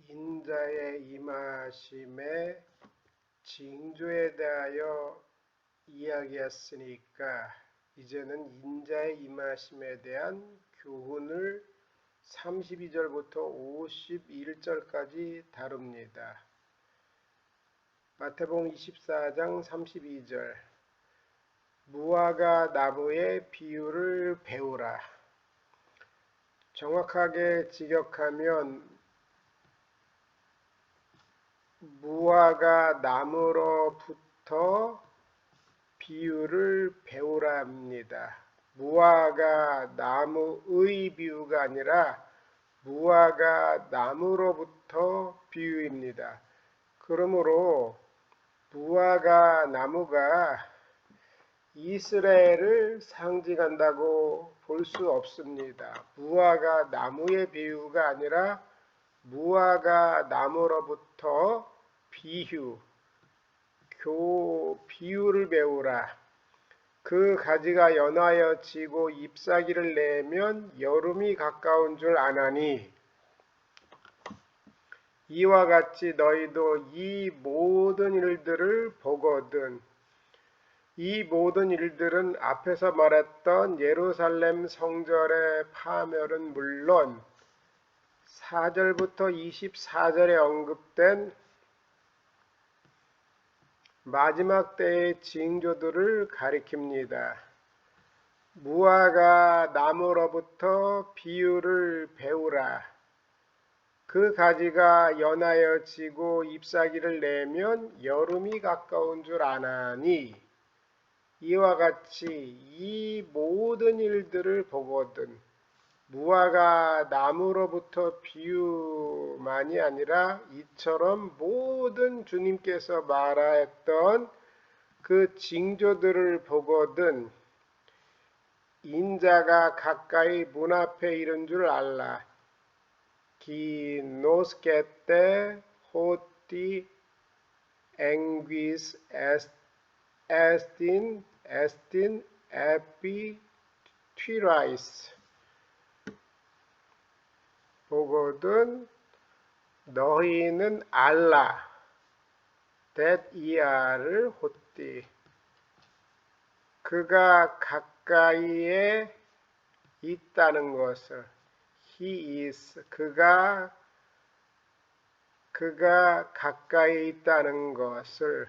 인자의 임하심의 징조에 대하여 이야기했으니까 이제는 인자의 임하심에 대한 교훈을 32절부터 51절까지 다룹니다. 마태복음 24장 32절 무화과 나무의 비유를 배우라. 정확하게 직역하면 무화과 나무로부터 비유를 배우라 합니다. 무화과 나무의 비유가 아니라 무화과 나무로부터 비유입니다. 그러므로 무화과 나무가 이스라엘을 상징한다고 볼 수 없습니다. 무화과 나무의 비유가 아니라 무화과 나무로부터 비유를 배우라. 그 가지가 연하여 지고 잎사귀를 내면 여름이 가까운 줄 아나니 이와 같이 너희도 이 모든 일들을 보거든. 이 모든 일들은 앞에서 말했던 예루살렘 성전의 파멸은 물론 4절부터 24절에 언급된 마지막 때의 징조들을 가리킵니다. 무화과 나무로부터 비유를 배우라. 그 가지가 연하여 지고 잎사귀를 내면 여름이 가까운 줄 아나니 이와 같이 이 모든 일들을 보거든. 무화과 나무로부터 비유만이 아니라 이처럼 모든 주님께서 말하였던 그 징조들을 보거든 인자가 가까이 문 앞에 이른 줄 알라. Qui nos quete hoti anguis estin epi twirais 보거든 너희는 알라 that 이하를 헛디 그가 가까이에 있다는 것을 he is 그가 가까이 있다는 것을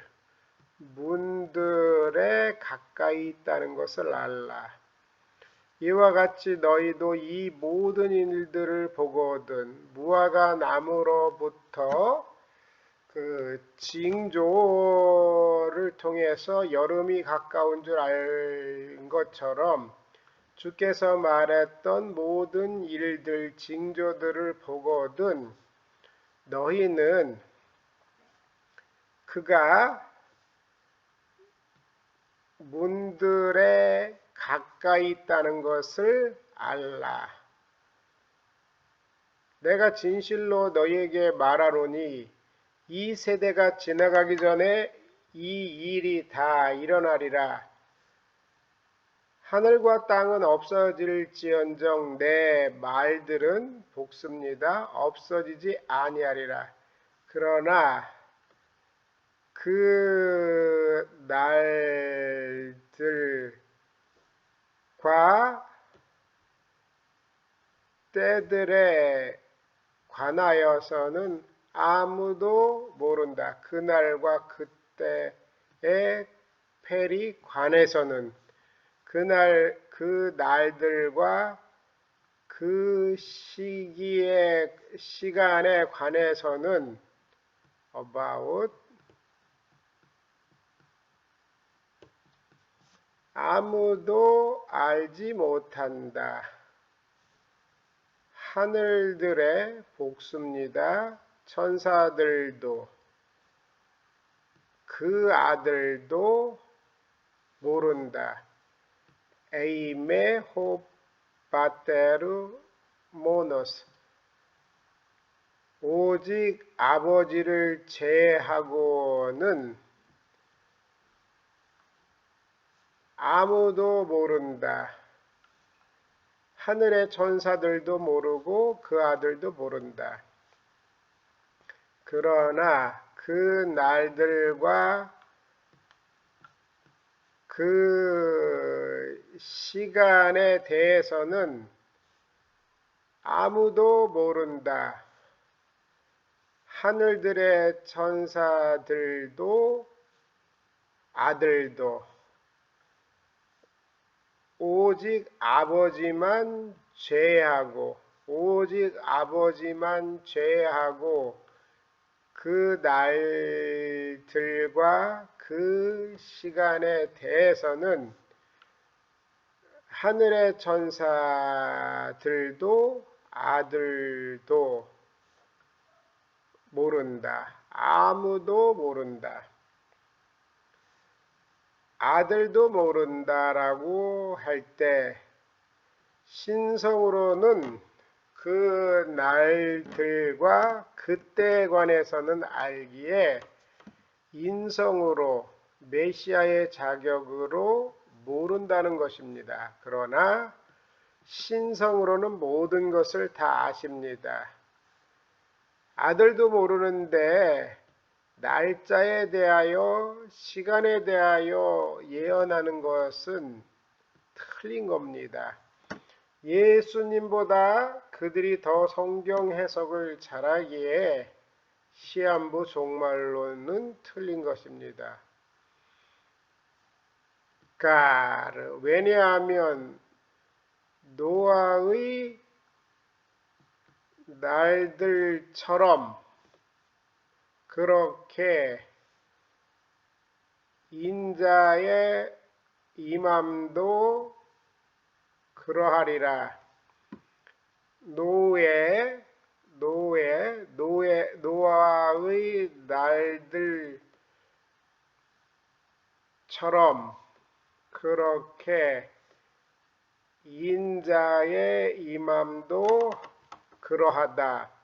문들에 가까이 있다는 것을 알라. 이와 같이 너희도 이 모든 일들을 보거든 무화과 나무로부터 그 징조를 통해서 여름이 가까운 줄 알 것처럼 주께서 말했던 모든 일들 징조들을 보거든 너희는 그가 문들에 가까이 있다는 것을 알라. 내가 진실로 너희에게 말하노니 이 세대가 지나가기 전에 이 일이 다 일어나리라. 하늘과 땅은 없어질지언정 내 말들은 복습니다. 없어지지 아니하리라. 그러나 그 날들과 때들에 관하여서는 아무도 모른다. 그날과 그때의 펠이 관해서는 그 날들과 그 시간에 관해서는 about 아무도 알지 못한다. 하늘들의 복수입니다. 천사들도 그 아들도 모른다. 에이메 호 바테르 모노스 오직 아버지를 제하고는 아무도 모른다. 하늘의 천사들도 모르고 그 아들도 모른다. 그러나 그 날들과 그 시간에 대해서는 아무도 모른다. 하늘들의 천사들도 아들도 오직 아버지만 죄하고 오직 아버지만 죄하고 그 날들과 그 시간에 대해서는 하늘의 천사들도 아들도 모른다. 아무도 모른다. 아들도 모른다라고 할 때 신성으로는 그 날들과 그때에 관해서는 알기에 인성으로 메시아의 자격으로 모른다는 것입니다. 그러나 신성으로는 모든 것을 다 아십니다. 아들도 모르는데 날짜에 대하여 시간에 대하여 예언하는 것은 틀린 겁니다. 예수님보다 그들이 더 성경 해석을 잘하기에 시한부 종말론은 틀린 것입니다. 왜냐하면 노아의 날들처럼 그렇게 인자의 임함도 그러하리라. 노아의 날들처럼 그렇게 인자의 임함도 그러하다.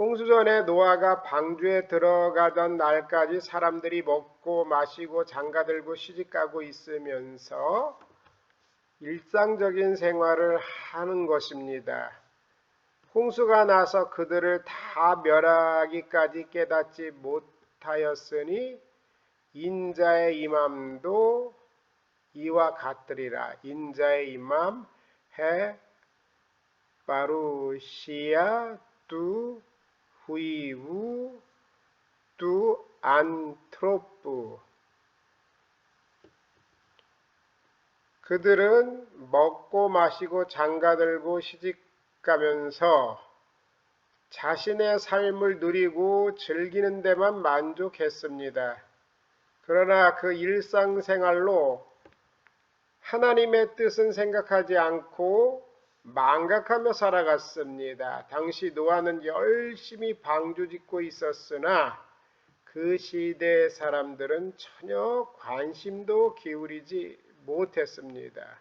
홍수전에 노아가 방주에 들어가던 날까지 사람들이 먹고 마시고 장가들고 시집가고 있으면서 일상적인 생활을 하는 것입니다. 홍수가 나서 그들을 다 멸하기까지 깨닫지 못하였으니 인자의 임함도 이와 같으리라. 인자의 임함 해 파루시아 뚜 후이우 뚜 안트로프. 그들은 먹고 마시고 장가들고 시집가면서 자신의 삶을 누리고 즐기는 데만 만족했습니다. 그러나 그 일상생활로 하나님의 뜻은 생각하지 않고 망각하며 살아갔습니다. 당시 노아는 열심히 방주 짓고 있었으나 그 시대의 사람들은 전혀 관심도 기울이지 못했습니다.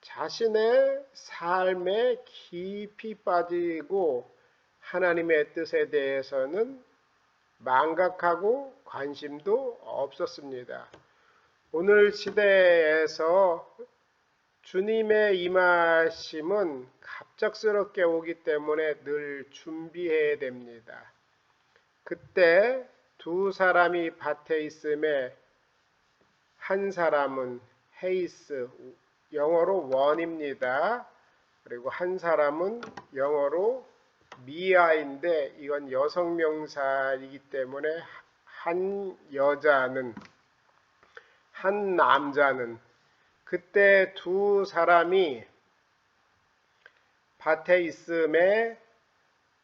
자신의 삶에 깊이 빠지고 하나님의 뜻에 대해서는 망각하고 관심도 없었습니다. 오늘 시대에서 주님의 임하심은 갑작스럽게 오기 때문에 늘 준비해야 됩니다. 그때 두 사람이 밭에 있음에 한 사람은 헤이스, 영어로 원입니다. 그리고 한 사람은 영어로 미아인데 이건 여성명사이기 때문에 한 여자는 한 남자는 그때 두 사람이 밭에 있음에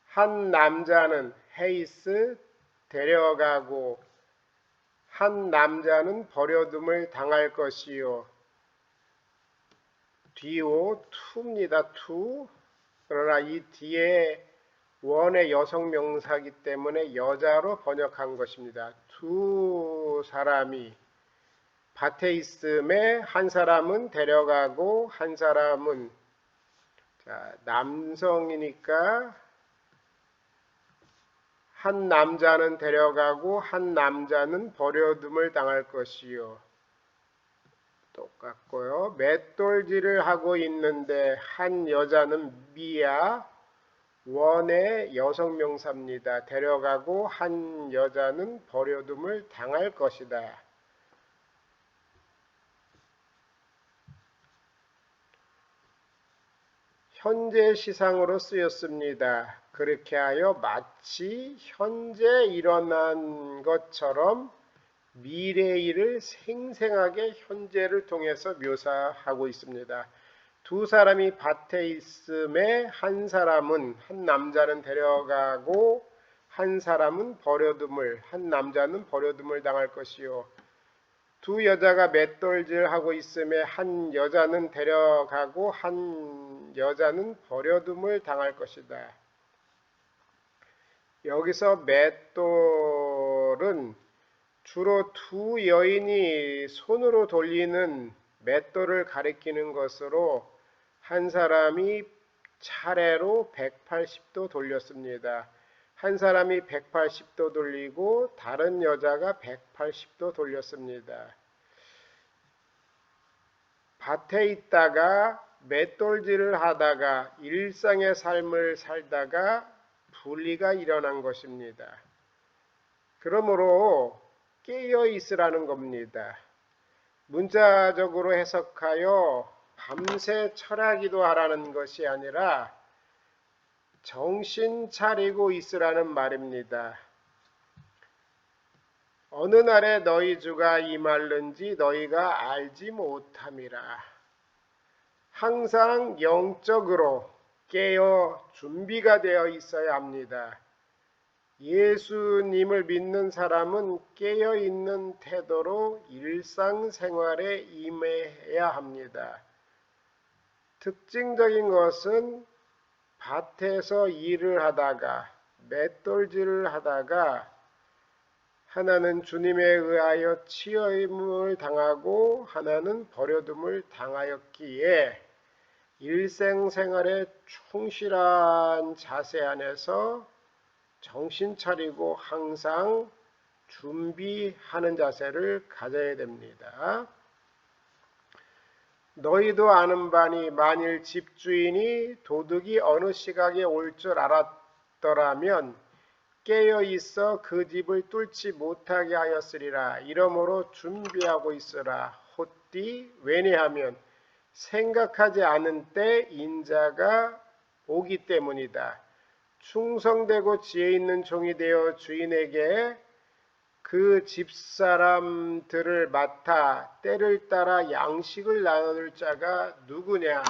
한 남자는 헤이스 데려가고 한 남자는 버려둠을 당할 것이요. 뒤오 투입니다. 투. 그러나 이 뒤에 원의 여성 명사이기 때문에 여자로 번역한 것입니다. 두 사람이 밭에 있음에 한 사람은 데려가고 한 사람은 남성이니까 한 남자는 데려가고 한 남자는 버려둠을 당할 것이요. 같고요. 맷돌질을 하고 있는데 한 여자는 미야, 원의 여성 명사입니다. 데려가고 한 여자는 버려둠을 당할 것이다. 현재 시상으로 쓰였습니다. 그렇게 하여 마치 현재 일어난 것처럼 미래의 일을 생생하게 현재를 통해서 묘사하고 있습니다. 두 사람이 밭에 있음에 한 남자는 데려가고 한 남자는 버려둠을 당할 것이요. 두 여자가 맷돌질하고 있음에 한 여자는 데려가고 한 여자는 버려둠을 당할 것이다. 여기서 맷돌은 주로 두 여인이 손으로 돌리는 맷돌을 가리키는 것으로 한 사람이 차례로 180도 돌렸습니다. 한 사람이 180도 돌리고 다른 여자가 180도 돌렸습니다. 밭에 있다가 맷돌질을 하다가 일상의 삶을 살다가 분리가 일어난 것입니다. 그러므로 깨어 있으라는 겁니다. 문자적으로 해석하여 밤새 철야기도 하라는 것이 아니라 정신 차리고 있으라는 말입니다. 어느 날에 너희 주가 임할는지 너희가 알지 못함이라. 항상 영적으로 깨어 준비가 되어 있어야 합니다. 예수님을 믿는 사람은 깨어 있는 태도로 일상생활에 임해야 합니다. 특징적인 것은 밭에서 일을 하다가 맷돌질을 하다가 하나는 주님에 의하여 치여임을 당하고 하나는 버려둠을 당하였기에 일생생활의 충실한 자세 안에서 정신 차리고 항상 준비하는 자세를 가져야 됩니다. 너희도 아는 바니 만일 집주인이 도둑이 어느 시각에 올 줄 알았더라면 깨어 있어 그 집을 뚫지 못하게 하였으리라. 이러므로 준비하고 있으라. 헛디 왜냐하면 생각하지 않은 때 인자가 오기 때문이다. 충성되고 지혜 있는 종이 되어 주인에게 그 집사람들을 맡아 때를 따라 양식을 나눌 자가 누구냐?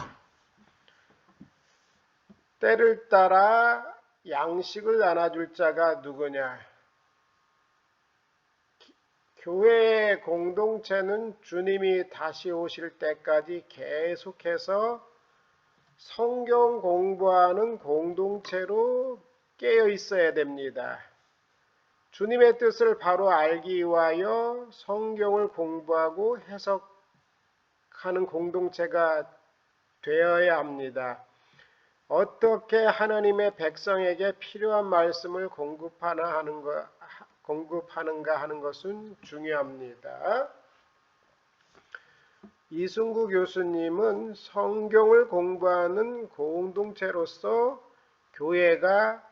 때를 따라 양식을 나눠줄 자가 누구냐? 교회의 공동체는 주님이 다시 오실 때까지 계속해서 성경 공부하는 공동체로 깨어 있어야 됩니다. 주님의 뜻을 바로 알기 위하여 성경을 공부하고 해석하는 공동체가 되어야 합니다. 어떻게 하나님의 백성에게 필요한 말씀을 공급하는가 하는 것은 중요합니다. 이승구 교수님은 성경을 공부하는 공동체로서 교회가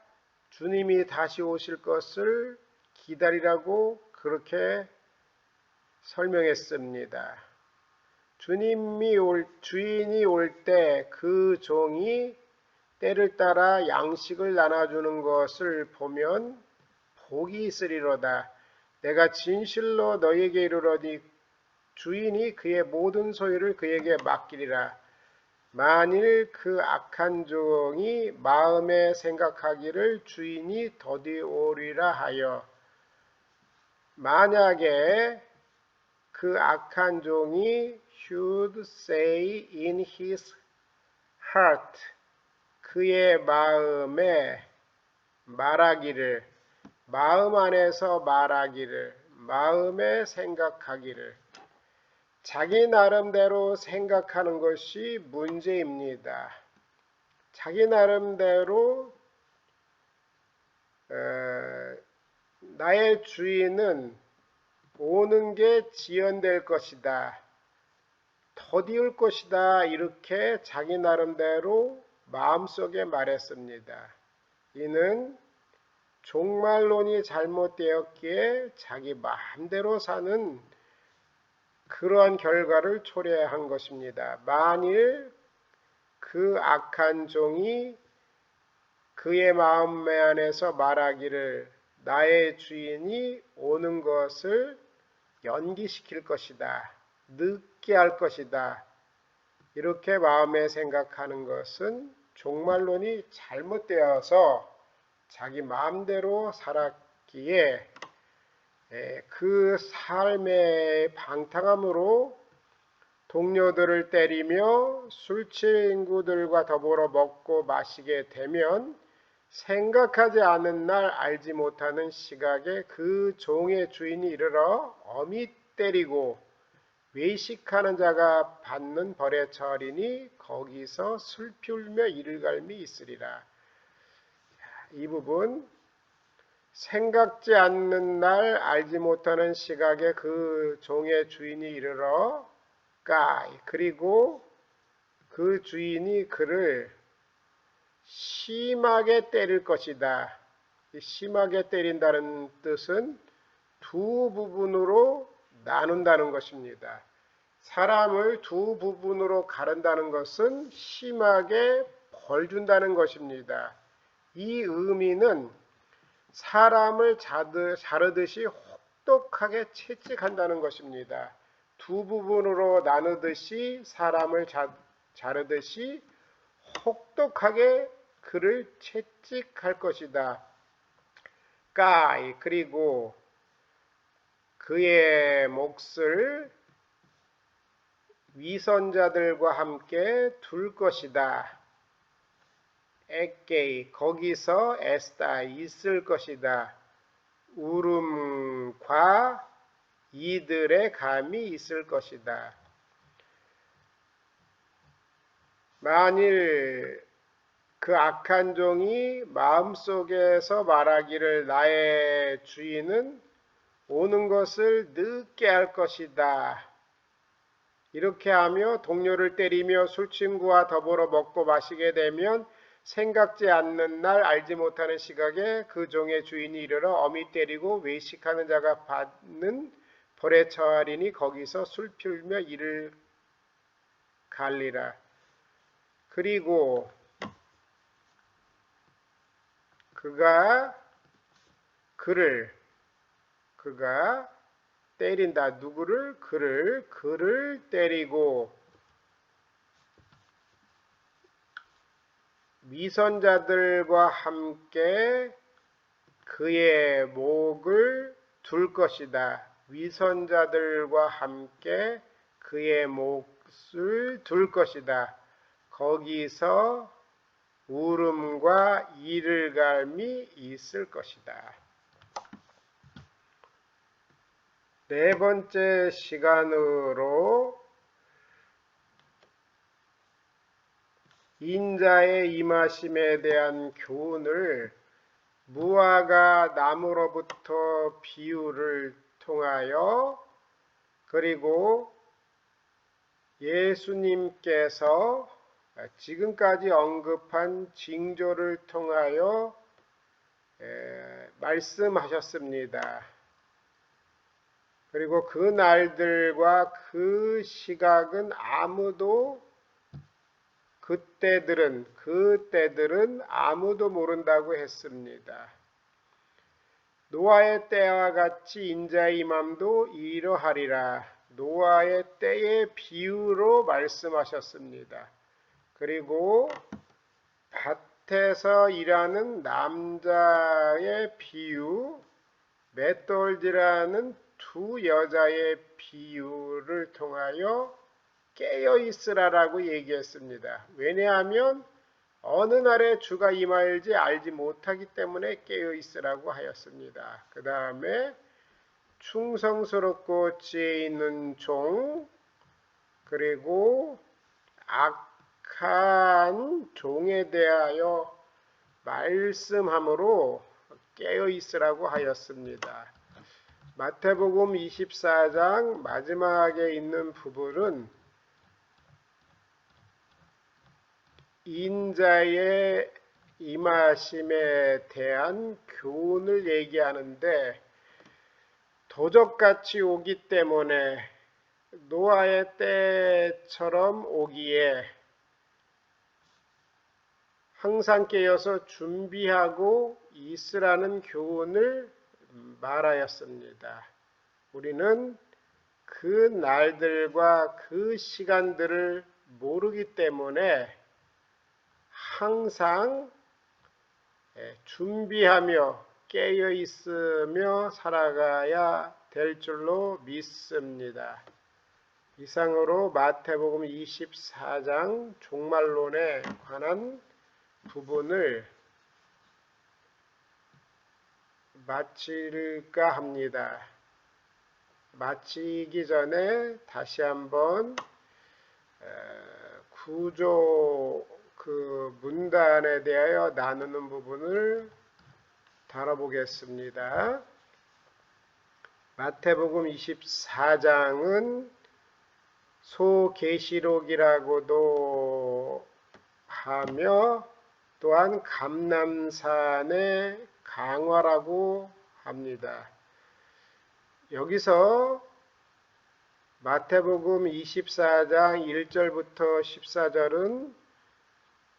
주님이 다시 오실 것을 기다리라고 그렇게 설명했습니다. 주인이 올 때 그 종이 때를 따라 양식을 나눠주는 것을 보면 복이 있으리로다. 내가 진실로 너희에게 이르노니 주인이 그의 모든 소유를 그에게 맡기리라. 만일 그 악한 종이 마음에 생각하기를 주인이 더디오리라 하여 만약에 그 악한 종이 should say in his heart 그의 마음에 말하기를 마음 안에서 말하기를 마음에 생각하기를 자기 나름대로 생각하는 것이 문제입니다. 자기 나름대로 나의 주인은 오는 게 지연될 것이다. 더디울 것이다. 이렇게 자기 나름대로 마음속에 말했습니다. 이는 종말론이 잘못되었기에 자기 마음대로 사는 그러한 결과를 초래한 것입니다. 만일 그 악한 종이 그의 마음 안에서 말하기를 나의 주인이 오는 것을 연기시킬 것이다. 늦게 할 것이다. 이렇게 마음에 생각하는 것은 종말론이 잘못되어서 자기 마음대로 살았기에 그 삶의 방탕함으로 동료들을 때리며 술 친구들과 더불어 먹고 마시게 되면 생각하지 않은 날 알지 못하는 시각에 그 종의 주인이 이르러 엄히 때리고 외식하는 자가 받는 벌의 처리니 거기서 슬피 울며 이를 갈미 있으리라. 이 부분 생각지 않는 날 알지 못하는 시각에 그 종의 주인이 이르러 까이 그리고 그 주인이 그를 심하게 때릴 것이다. 심하게 때린다는 뜻은 두 부분으로 나눈다는 것입니다. 사람을 두 부분으로 가른다는 것은 심하게 벌 준다는 것입니다. 이 의미는 사람을 자르듯이 혹독하게 채찍한다는 것입니다. 두 부분으로 나누듯이 사람을 자르듯이 혹독하게 그를 채찍할 것이다. 까이 그리고 그의 몫을 위선자들과 함께 둘 것이다. 에게이 거기서 에스다 있을 것이다. 울음과 이들의 감이 있을 것이다. 만일 그 악한 종이 마음속에서 말하기를 나의 주인은 오는 것을 늦게 할 것이다. 이렇게 하며 동료를 때리며 술친구와 더불어 먹고 마시게 되면 생각지 않는 날 알지 못하는 시각에 그 종의 주인이 이르러 엄히 때리고 외식하는 자가 받는 벌에 처하리니 거기서 슬피 울며 이를 갈리라. 그리고 그가 때린다. 누구를? 그를 때리고 위선자들과 함께 그의 목을 둘 것이다. 위선자들과 함께 그의 몫을 둘 것이다. 거기서 울음과 이를 갈미 있을 것이다. 네 번째 시간으로 인자의 임하심에 대한 교훈을 무화과 나무로부터 비유를 통하여 그리고 예수님께서 지금까지 언급한 징조를 통하여 말씀하셨습니다. 그리고 그 날들과 그 시각은 아무도 그때들은 아무도 모른다고 했습니다. 노아의 때와 같이 인자의 임함도 이러하리라. 노아의 때의 비유로 말씀하셨습니다. 그리고 밭에서 일하는 남자의 비유, 맷돌질하는 두 여자의 비유를 통하여 깨어 있으라라고 얘기했습니다. 왜냐하면 어느 날에 주가 임할지 알지 못하기 때문에 깨어 있으라고 하였습니다. 그 다음에 충성스럽고 지혜 있는 종, 그리고 악한 종에 대하여 말씀함으로 깨어 있으라고 하였습니다. 마태복음 24장 마지막에 있는 부분은 인자의 임하심에 대한 교훈을 얘기하는데 도적같이 오기 때문에 노아의 때처럼 오기에 항상 깨어서 준비하고 있으라는 교훈을 말하였습니다. 우리는 그 날들과 그 시간들을 모르기 때문에 항상 준비하며 깨어 있으며 살아가야 될 줄로 믿습니다. 이상으로 마태복음 24장 종말론에 관한 부분을 마칠까 합니다. 마치기 전에 다시 한번 구조 문단에 대하여 나누는 부분을 다뤄보겠습니다. 마태복음 24장은 소계시록이라고도 하며 또한 감람산의 강화라고 합니다. 여기서 마태복음 24장 1절부터 14절은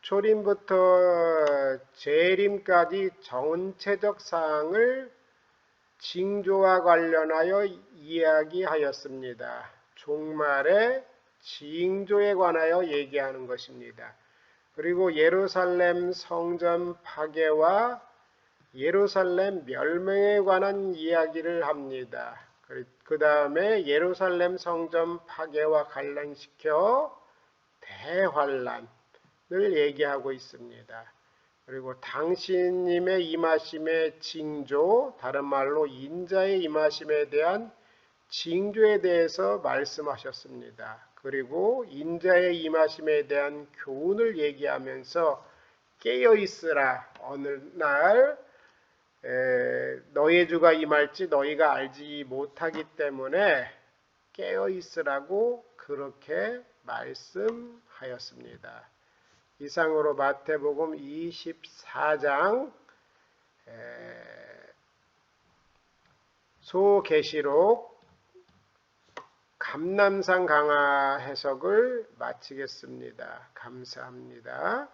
초림부터 재림까지 전체적 사항을 징조와 관련하여 이야기하였습니다. 종말의 징조에 관하여 얘기하는 것입니다. 그리고 예루살렘 성전 파괴와 예루살렘 멸망에 관한 이야기를 합니다. 그 다음에 예루살렘 성전 파괴와 관련시켜 대환란을 얘기하고 있습니다. 그리고 당신님의 임하심의 징조, 다른 말로 인자의 임하심에 대한 징조에 대해서 말씀하셨습니다. 그리고 인자의 임하심에 대한 교훈을 얘기하면서 깨어 있으라. 어느 날 너의 주가 임할지 너희가 알지 못하기 때문에 깨어 있으라고 그렇게 말씀하였습니다. 이상으로 마태복음 24장 소계시록 감람산 강화 해석을 마치겠습니다. 감사합니다.